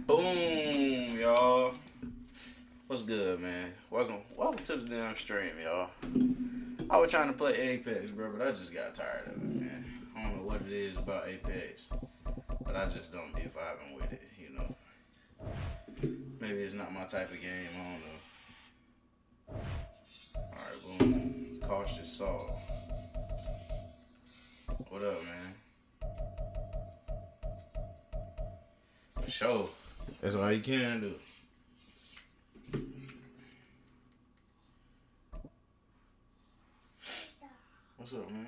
Boom, y'all. What's good, man? Welcome to the damn stream, y'all. I was trying to play Apex, bro, but I just got tired of it, man. I don't know what it is about Apex, but I just don't be vibing with it, you know. Maybe it's not my type of game, I don't know. Alright, boom. Cautious Saul. What up, man? For sure. That's all you can do. What's up, man?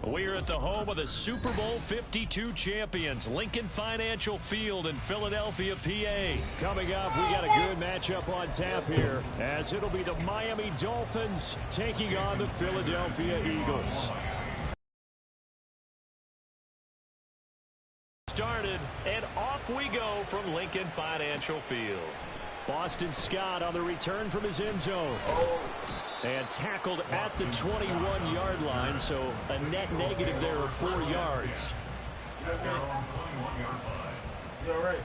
We're at the home of the Super Bowl 52 champions, Lincoln Financial Field in Philadelphia, PA. Coming up, we got a good matchup on tap here, as it'll be the Miami Dolphins taking on the Philadelphia Eagles. Started, and off we go from Lincoln Financial Field. Boston Scott on the return from his end zone. And tackled at the 21-yard line, so a net negative there of 4 yards. You okay? You all right?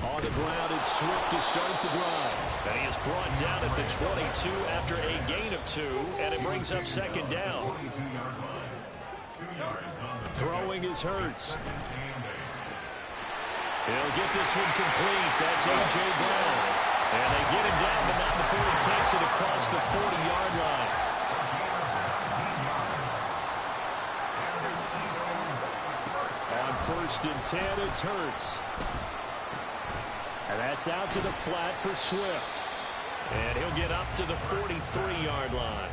On the ground, it's Swift to start the drive. And he is brought down at the 22 after a gain of 2, and it brings up second down. Throwing is Hurts. He'll get this one complete. That's A.J. Brown. And they get him down, but not before he takes it across the 40-yard line. On 1st and 10, it's Hurts. And that's out to the flat for Swift. And he'll get up to the 43-yard line.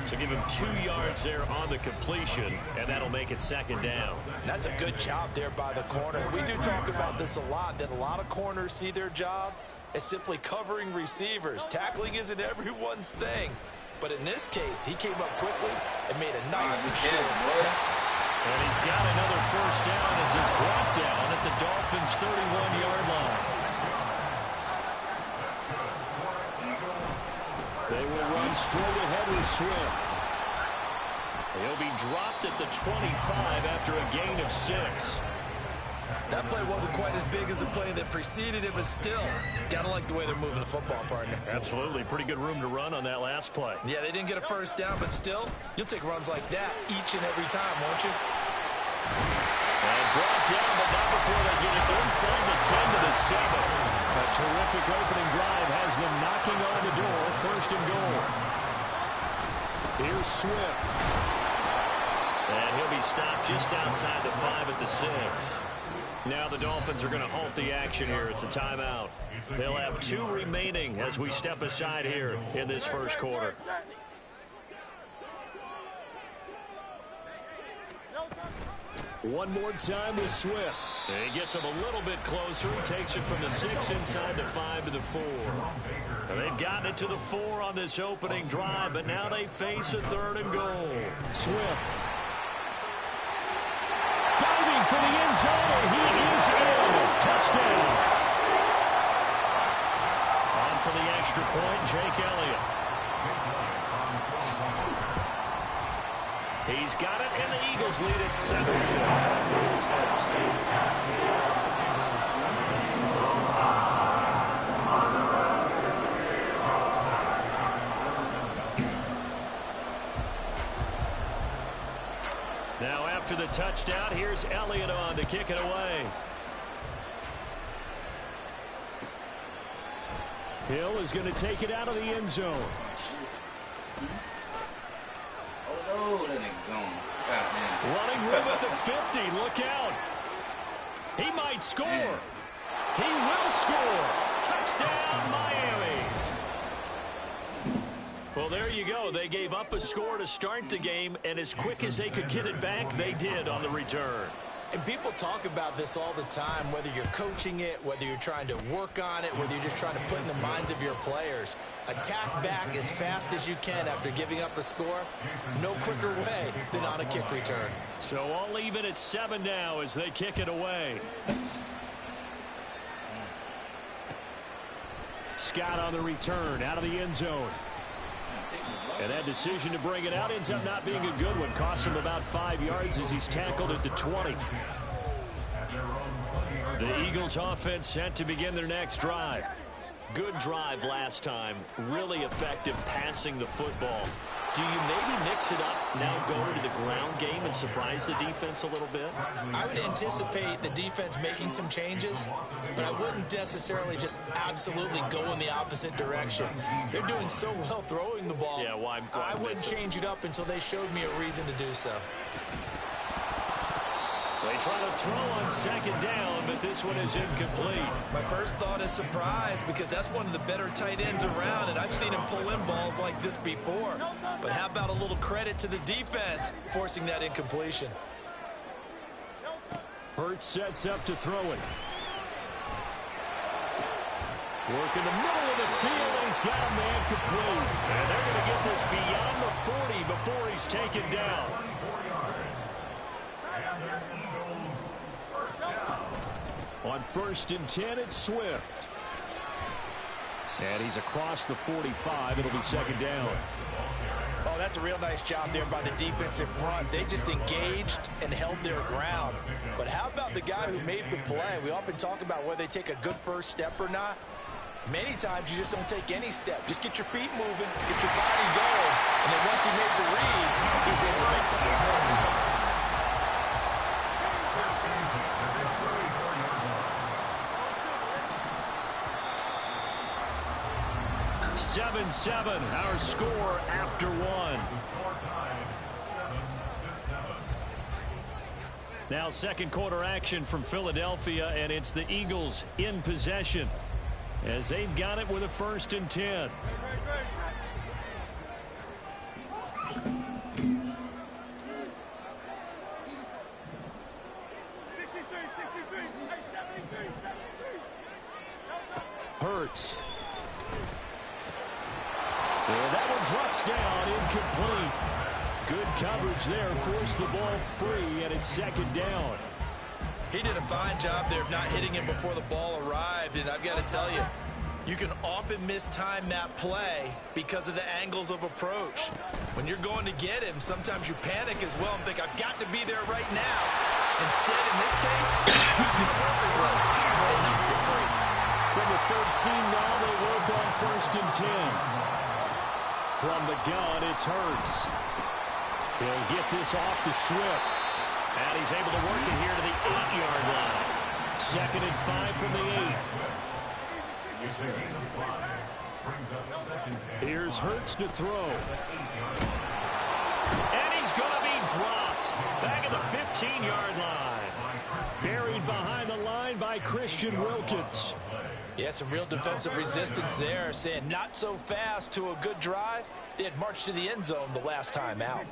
So give him 2 yards there on the completion, and that'll make it second down. That's a good job there by the corner. We do talk about this a lot, that a lot of corners see their job as simply covering receivers. Tackling isn't everyone's thing. But in this case, he came up quickly and made a nice short tackle. And he's got another first down as he's brought down at the Dolphins' 31-yard line. They will run straight ahead with Swift. He'll be dropped at the 25 after a gain of 6. That play wasn't quite as big as the play that preceded it, but still, gotta like the way they're moving the football, partner. Absolutely. Pretty good room to run on that last play. Yeah, they didn't get a first down, but still, you'll take runs like that each and every time, won't you? And brought down, but not before they get it inside the 10 to the 7. A terrific opening drive has them knocking on the door, 1st and goal. Here's Swift. And he'll be stopped just outside the 5 at the 6. Now the Dolphins are going to halt the action here. It's a timeout. They'll have 2 remaining as we step aside here in this first quarter. One more time with Swift. And he gets him a little bit closer. He takes it from the 6 inside the 5 to the 4. And they've gotten it to the 4 on this opening drive, but now they face a 3rd and goal. Swift. Diving for the end zone, and he is in. Touchdown. On for the extra point, Jake Elliott. He's got it, and the Eagles lead it 7-2. Now after the touchdown, here's Elliott on to kick it away. Hill is going to take it out of the end zone. Oh, that nigga gone. Goddamn. Running room at the 50. Look out. He might score. Man. He will score. Touchdown, Miami. Well, there you go. They gave up a score to start the game, and as quick as they could get it back, they did on the return. And people talk about this all the time, whether you're coaching it, whether you're trying to work on it, whether you're just trying to put in the minds of your players. Attack back as fast as you can after giving up a score. No quicker way than on a kick return. So all even at 7 now as they kick it away. Scott on the return out of the end zone. And that decision to bring it out ends up not being a good one. Costs him about 5 yards as he's tackled at the 20. The Eagles offense set to begin their next drive. Good drive last time. Really effective passing the football. Do you maybe mix it up, now go to the ground game and surprise the defense a little bit? I would anticipate the defense making some changes, but I wouldn't necessarily just absolutely go in the opposite direction. They're doing so well throwing the ball. Yeah, why I wouldn't change it up until they showed me a reason to do so. They try to throw on second down, but this one is incomplete. My first thought is surprise because that's one of the better tight ends around, and I've seen him pull in balls like this before. But how about a little credit to the defense forcing that incompletion? Hurts sets up to throw it. Work in the middle of the field, and he's got a man complete. And they're going to get this beyond the 40 before he's taken down. On 1st and 10, it's Swift. And he's across the 45. It'll be second down. Oh, that's a real nice job there by the defensive front. They just engaged and held their ground. But how about the guy who made the play? We often talk about whether they take a good first step or not. Many times you just don't take any step. Just get your feet moving, get your body going, and then once he made the read, he was able to make the play. 7-7, our score after 1. Now second quarter action from Philadelphia, and it's the Eagles in possession as they've got it with a 1st and 10. Hurts. And that one drops down, incomplete. Good coverage there, forced the ball free, and it's second down. He did a fine job there of not hitting him before the ball arrived, and I've got to tell you, you can often mistime that play because of the angles of approach. When you're going to get him, sometimes you panic as well and think, I've got to be there right now. Instead, in this case, he timed it perfectly and knocked it free. From the 13 now, they work on 1st and 10. From the gun, it's Hurts. He'll get this off to Swift. And he's able to work it here to the 8-yard line. 2nd and 5 from the 8. Here's Hurts to throw. And he's going to be dropped. Back at the 15-yard line. Buried behind the line by Christian Wilkins. Yeah, some real defensive resistance there, saying not so fast to a good drive. They had marched to the end zone the last time out.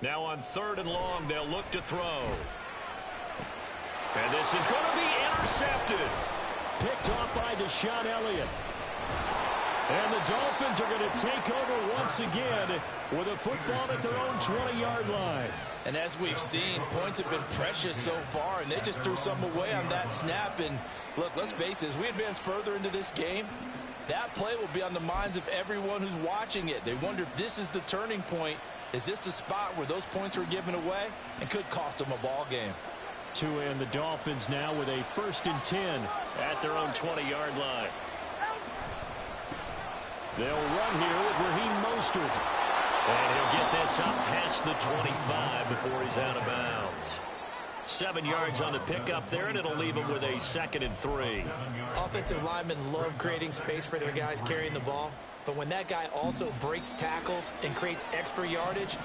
Now on 3rd and long, they'll look to throw. And this is going to be intercepted. Picked off by Deshaun Elliott. And the Dolphins are going to take over once again with a football at their own 20-yard line. And as we've seen, points have been precious so far, and they just threw some away on that snap. And look, let's face it, as we advance further into this game, that play will be on the minds of everyone who's watching it. They wonder if this is the turning point. Is this the spot where those points were given away and could cost them a ball game? To end the Dolphins now with a 1st and 10 at their own 20-yard line. They'll run here with Raheem Mostert. And he'll get this up past the 25 before he's out of bounds. 7 yards on the pickup there, and it'll leave him with a 2nd and 3. Offensive linemen love creating space for their guys carrying the ball. But when that guy also breaks tackles and creates extra yardage,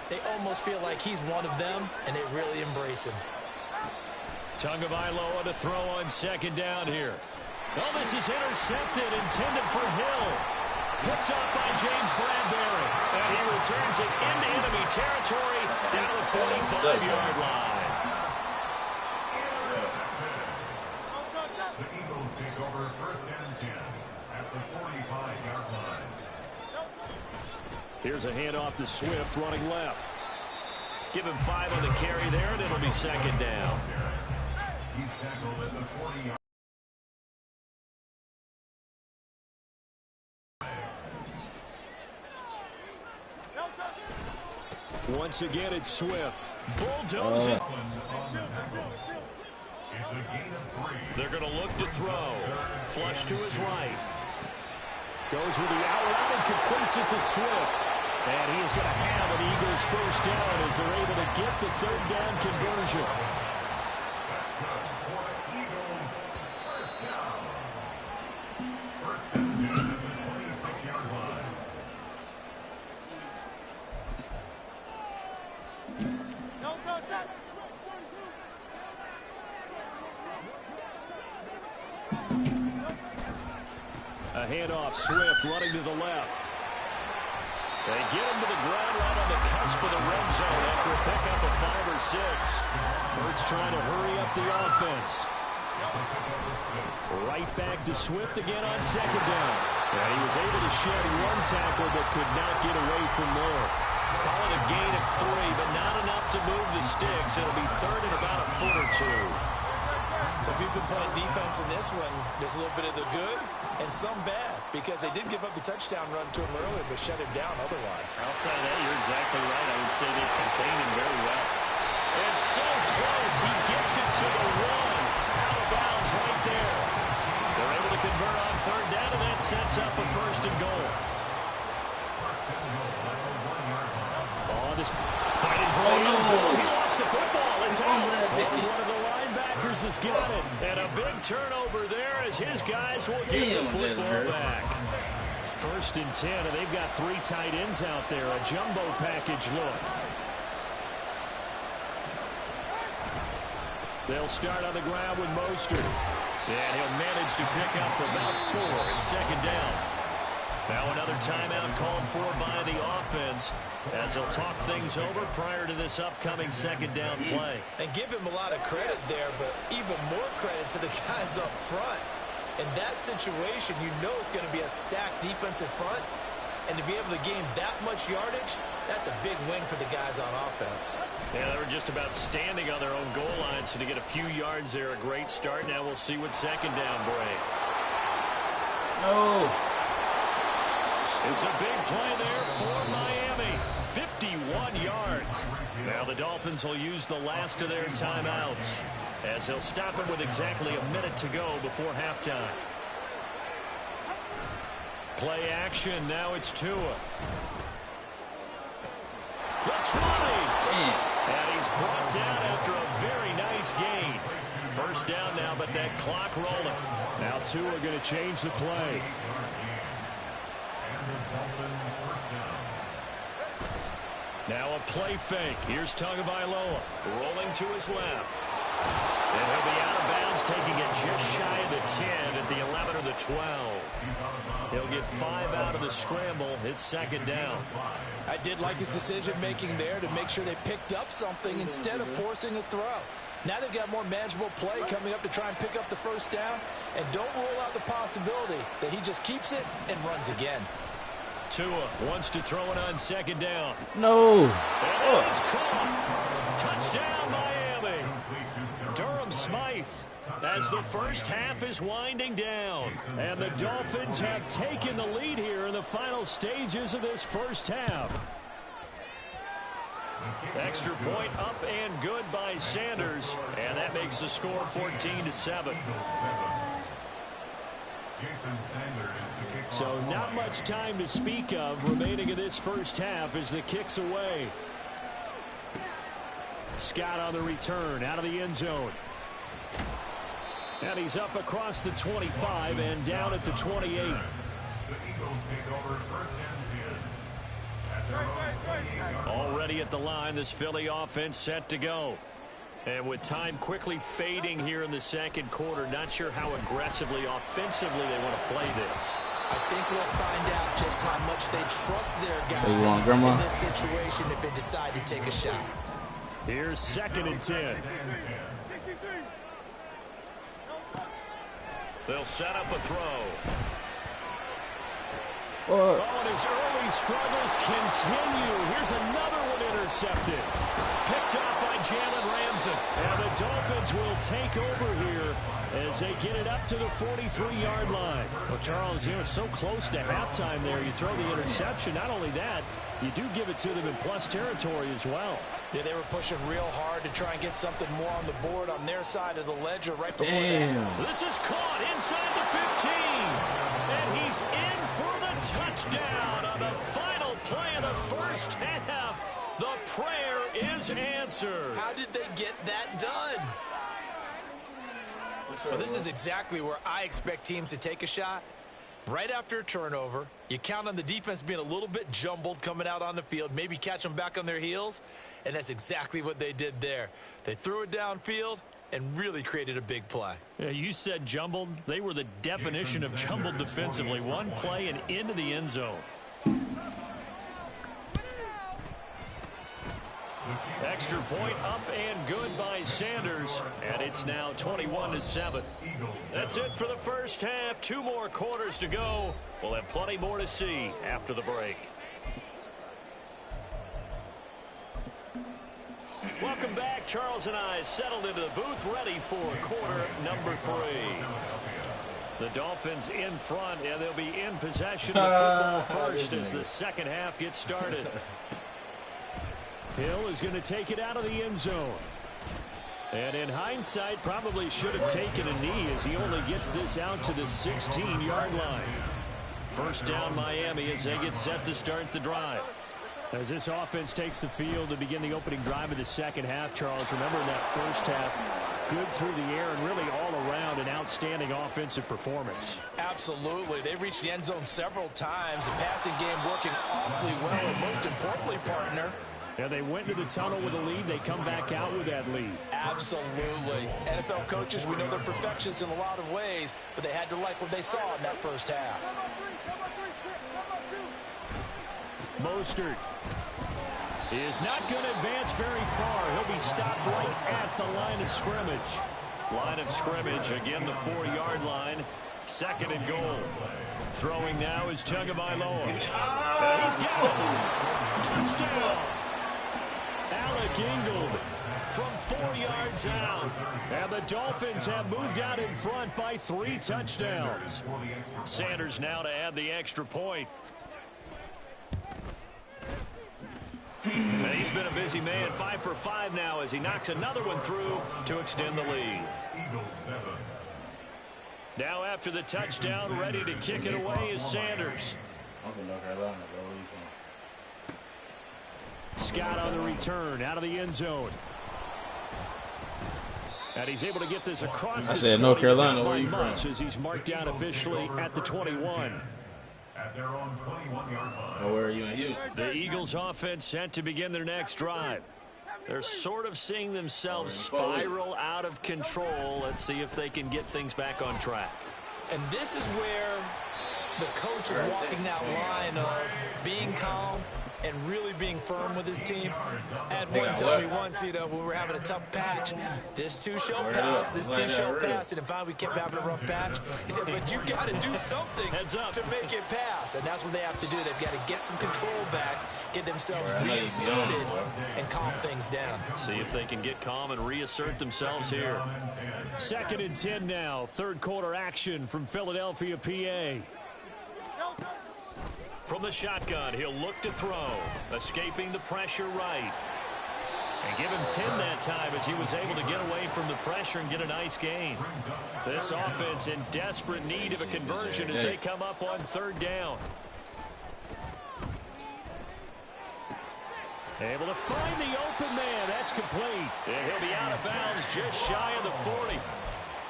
they almost feel like he's one of them, and they really embrace him. Tagovailoa to throw on 2nd down here. Oh, this is intercepted, intended for Hill. Picked up by James Bradbury. And he returns it into enemy territory down the 45-yard line. Here's a handoff to Swift running left. Give him 5 on the carry there, and it'll be second down. He's tackled at the 40-yard. Once again, it's Swift. Bulldozes. They're going to look to throw. Flush to his right. Goes with the out route and completes it to Swift. And he is going to have an Eagles first down as they're able to get the third down conversion. That's good for the Eagles. First down. First and 10 at the 26-yard line. A handoff, Swift running to the left. They get him to the ground right on the cusp of the red zone after a pickup of 5 or 6. Hurts trying to hurry up the offense. Right back to Swift again on second down. And he was able to shed 1 tackle but could not get away from more. Call it a gain of 3, but not enough to move the sticks. It'll be third and about a foot or 2. So if you've been playing defense in this one, there's a little bit of the good and some bad, because they did give up the touchdown run to him earlier, but shut him down otherwise. Outside of that, you're exactly right. I would say they contained him very well. It's so close. He gets it to the 1. Out of bounds right there. They're able to convert on third down, and that sets up a first and goal. Oh, this fighting for the end zone. He lost the football. It's out. One of the linebackers has got it. And a big turnover there as his guys will get the football back. First and 10, and they've got 3 tight ends out there. A jumbo package look. They'll start on the ground with Mostert. And he'll manage to pick up about 4 at second down. Now another timeout called for by the offense as they'll talk things over prior to this upcoming second down play. And give him a lot of credit there, but even more credit to the guys up front. In that situation, you know it's going to be a stacked defensive front. And to be able to gain that much yardage, that's a big win for the guys on offense. Yeah, they were just about standing on their own goal line, so to get a few yards there, a great start. Now we'll see what second down brings. No. It's a big play there for Miami. 51 yards. Now the Dolphins will use the last of their timeouts as they'll stop it with exactly a minute to go before halftime. Play action. Now it's Tua. Looks running. And he's brought down after a very nice gain. First down now, but that clock rolling. Now Tua going to change the play. Now a play fake. Here's Tagovailoa rolling to his left. And he'll be out of bounds, taking it just shy of the 10 at the 11 or the 12. He'll get 5 out of the scramble. It's second down. I did like his decision-making there to make sure they picked up something instead of forcing a throw. Now they've got more manageable play coming up to try and pick up the first down. And don't rule out the possibility that he just keeps it and runs again. Tua wants to throw it on second down. No. And it's caught. Touchdown, Miami. Durham Smythe as the first half is winding down. And the Dolphins have taken the lead here in the final stages of this first half. Extra point up and good by Sanders. And that makes the score 14-7. So not much time to speak of remaining in this first half as the kick's away. Scott on the return out of the end zone. And he's up across the 25 and down at the 28. The Eagles take over first and 10. Already at the line, this Philly offense set to go. And with time quickly fading here in the second quarter, not sure how aggressively, offensively they want to play this. I think we'll find out just how much they trust their guys in this situation if they decide to take a shot. Here's second and 10. They'll set up a throw. Oh, and his early struggles continue. Here's another one intercepted. Picked up by Jalen Ramsey. And the Dolphins will take over here as they get it up to the 43-yard line. Well, Charles, you know, so close to halftime there. You throw the interception. Not only that, you do give it to them in plus territory as well. Yeah, they were pushing real hard to try and get something more on the board on their side of the ledger right before Damn. This is caught inside the 15. And he's in for the touchdown on the final play of the first half. The prayer is answered. How did they get that done? Well, this is exactly where I expect teams to take a shot. Right after a turnover, you count on the defense being a little bit jumbled coming out on the field, maybe catch them back on their heels, and that's exactly what they did there. They threw it downfield and really created a big play. Yeah, you said jumbled. They were the definition of jumbled defensively. One play and into the end zone. Extra point up and good by Sanders, and it's now 21-7. That's it for the first half. 2 more quarters to go. We'll have plenty more to see after the break. Welcome back. Charles and I settled into the booth, ready for quarter number 3. The Dolphins in front, and they'll be in possession of the football first as the second half gets started. Hill is going to take it out of the end zone. And in hindsight, probably should have taken a knee as he only gets this out to the 16-yard line. First down Miami as they get set to start the drive. As this offense takes the field to begin the opening drive of the second half, Charles, remember in that first half, good through the air and really all around an outstanding offensive performance. Absolutely. They reached the end zone several times. The passing game working awfully well, and most importantly, partner, yeah, they went into the tunnel with a lead. They come back out with that lead. Absolutely. NFL coaches, we know they're perfectionists in a lot of ways, but they had to like what they saw in that first half. Mostert is not going to advance very far. He'll be stopped right at the line of scrimmage. Line of scrimmage, again, the 4-yard line. Second and goal. Throwing now is Tagovailoa. He's got it. Touchdown. Alec Ingold from 4 yards out. And the Dolphins have moved out in front by 3 touchdowns. Sanders now to add the extra point. And he's been a busy man, 5 for 5 now as he knocks another one through to extend the lead. Now after the touchdown, ready to kick it away is Sanders. Scott on the return, out of the end zone. And he's able to get this across the 20. I said North Carolina, where are you from? As he's marked down officially at the 21. At their own 21-yard line. Oh, where are you in Houston? The Eagles offense set to begin their next drive. They're sort of seeing themselves spiral out of control. Let's see if they can get things back on track. And this is where the coach is walking that line of being calm and really being firm with his team. Had one tell me once, you know, when we were having a tough patch, this too shall pass, this too shall pass. And finally we kept having a rough patch. He said, but you got to do something to make it pass. And that's what they have to do. They've got to get some control back, get themselves reasserted, and calm things down. See if they can get calm and reassert themselves here. 2nd and 10 now. Third quarter action from Philadelphia, PA. From the shotgun, he'll look to throw. Escaping the pressure right. And give him 10 that time as he was able to get away from the pressure and get a nice gain. This offense in desperate need of a conversion as they come up on 3rd down. Able to find the open man. That's complete. And he'll be out of bounds just shy of the 40.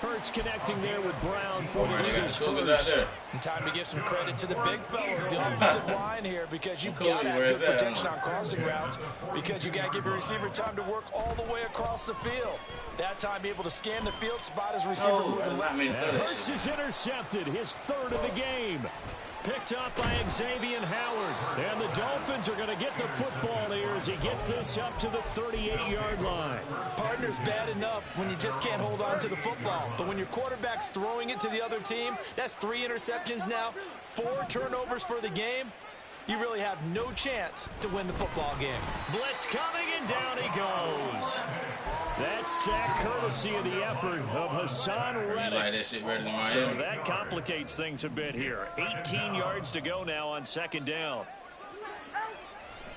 Hurts connecting there with Brown for the Eagles first. And time to give some credit to the big fellas, the offensive line here, because you've got to have good protection on crossing routes, because you got to give your receiver time to work all the way across the field. That time, be able to scan the field, spot his receiver moving. Hurts is intercepted, his 3rd of the game. Picked up by Xavier Howard. And the Dolphins are going to get the football here as he gets this up to the 38-yard line. Partner, defender's bad enough when you just can't hold on to the football. But when your quarterback's throwing it to the other team, that's 3 interceptions now, 4 turnovers for the game. You really have no chance to win the football game. Blitz coming, and down he goes. That's sack courtesy of the effort of Hassan Reddick. You like that shit better than Miami? So that complicates things a bit here. 18 yards to go now on 2nd down.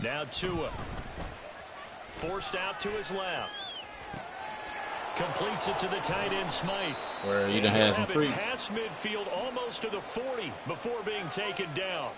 Now Tua. Forced out to his left. Completes it to the tight end Smythe. Where you done had some freaks. Past midfield almost to the 40 before being taken down.